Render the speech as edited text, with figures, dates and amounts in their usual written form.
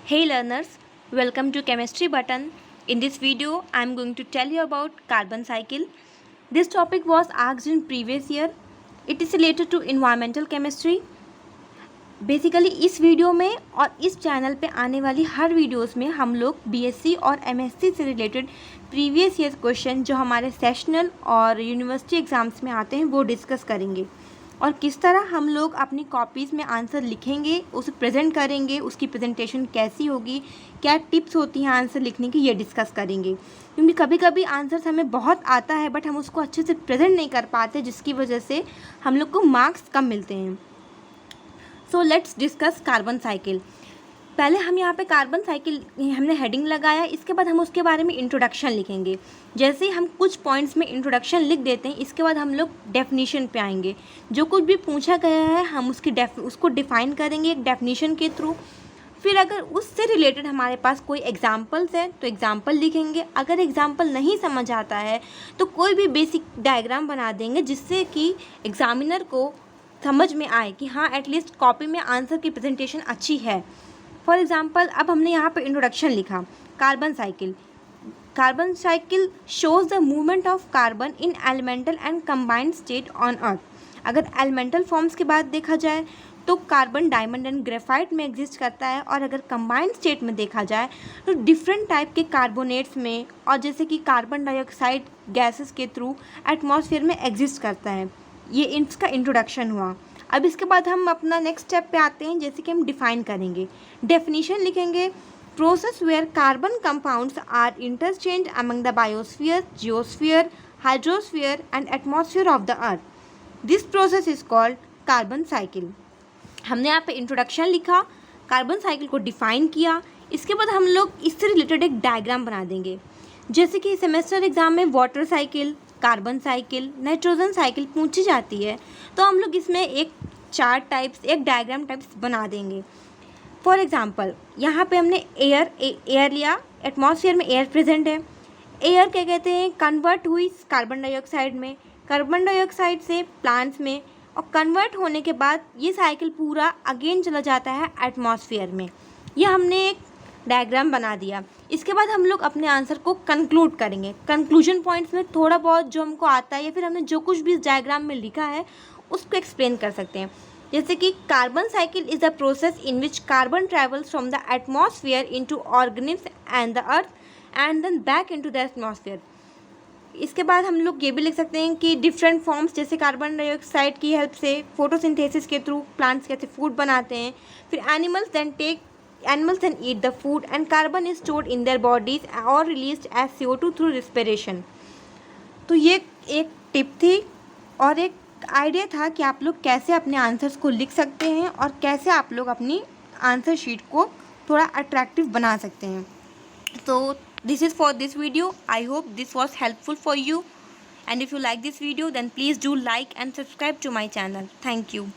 Hey learners, welcome to Chemistry Button. In this video, I am going to tell you about carbon cycle. This topic was asked in previous year. It is related to environmental chemistry. Basically इस video में और इस channel पे आने वाली हर videos में हम लोग बीएससी और एमएससी से रिलेटेड प्रीवियस ईयर क्वेश्चन जो हमारे सेशनल और यूनिवर्सिटी एग्ज़ाम्स में आते हैं वो डिस्कस करेंगे और किस तरह हम लोग अपनी कॉपीज़ में आंसर लिखेंगे, उसे प्रेजेंट करेंगे, उसकी प्रेजेंटेशन कैसी होगी, क्या टिप्स होती हैं आंसर लिखने की, ये डिस्कस करेंगे। क्योंकि कभी कभी आंसर्स हमें बहुत आता है बट हम उसको अच्छे से प्रेजेंट नहीं कर पाते, जिसकी वजह से हम लोग को मार्क्स कम मिलते हैं। So let's discuss carbon cycle. पहले हम यहाँ पे कार्बन साइकिल हमने हेडिंग लगाया, इसके बाद हम उसके बारे में इंट्रोडक्शन लिखेंगे। जैसे ही हम कुछ पॉइंट्स में इंट्रोडक्शन लिख देते हैं, इसके बाद हम लोग डेफिनेशन पे आएंगे। जो कुछ भी पूछा गया है हम उसको डिफ़ाइन करेंगे एक डेफिनेशन के थ्रू। फिर अगर उससे रिलेटेड हमारे पास कोई एग्जाम्पल्स है तो एग्जाम्पल लिखेंगे। अगर एग्जाम्पल नहीं समझ आता है तो कोई भी बेसिक डायग्राम बना देंगे जिससे कि एग्जामिनर को समझ में आए कि हाँ एटलीस्ट कॉपी में आंसर की प्रेजेंटेशन अच्छी है। फॉर एग्जांपल अब हमने यहाँ पे इंट्रोडक्शन लिखा, carbon cycle. Carbon cycle shows the movement of carbon in elemental and combined state on earth. अगर एलिमेंटल फॉर्म्स के बाद देखा जाए तो कार्बन डायमंड एंड ग्रेफाइट में एग्जिस्ट करता है, और अगर कंबाइंड स्टेट में देखा जाए तो डिफरेंट टाइप के कार्बोनेट्स में, और जैसे कि कार्बन डाइऑक्साइड गैसेस के थ्रू एटमॉस्फेयर में एग्जिस्ट करता है। ये इसका इंट्रोडक्शन हुआ। अब इसके बाद हम अपना नेक्स्ट स्टेप पे आते हैं, जैसे कि हम डिफ़ाइन करेंगे, डेफिनेशन लिखेंगे। Process where carbon compounds are interchange among the biosphere, geosphere, hydrosphere and atmosphere of the earth. This process is called carbon cycle. हमने यहाँ पे इंट्रोडक्शन लिखा, कार्बन साइकिल को डिफ़ाइन किया। इसके बाद हम लोग इससे रिलेटेड एक डायग्राम बना देंगे। जैसे कि सेमेस्टर एग्ज़ाम में water cycle, carbon cycle, nitrogen cycle पूछी जाती है, तो हम लोग इसमें एक चार्ट टाइप्स, एक डायग्राम टाइप्स बना देंगे। फॉर एग्जांपल यहाँ पे हमने एयर लिया, एटमॉस्फेयर में एयर प्रेजेंट है। एयर क्या कहते हैं, कन्वर्ट हुई कार्बन डाइऑक्साइड में, कार्बन डाइऑक्साइड से प्लांट्स में, और कन्वर्ट होने के बाद ये साइकिल पूरा अगेन चला जाता है एटमॉस्फेयर में। यह हमने एक डायग्राम बना दिया। इसके बाद हम लोग अपने आंसर को कंक्लूड करेंगे। कंक्लूजन पॉइंट्स में थोड़ा बहुत जो हमको आता है या फिर हमने जो कुछ भी इस डायग्राम में लिखा है उसको एक्सप्लेन कर सकते हैं। जैसे कि carbon cycle is the process in which carbon travels from the atmosphere into organism and the earth and then back into the atmosphere. इसके बाद हम लोग ये भी लिख सकते हैं कि डिफरेंट फॉर्म्स, जैसे कार्बन डाइऑक्साइड की हेल्प से फोटोसिंथेसिस के थ्रू प्लांट्स कैसे फूड बनाते हैं। फिर animals then eat the food and carbon is stored in their bodies or released as CO2 through respiration। तो ये एक टिप थी और एक आइडिया था कि आप लोग कैसे अपने आंसर्स को लिख सकते हैं और कैसे आप लोग अपनी आंसर शीट को थोड़ा अट्रैक्टिव बना सकते हैं। तो this is for this video. I hope this was helpful for you, and if you like this video then please do like and subscribe to my channel. Thank you.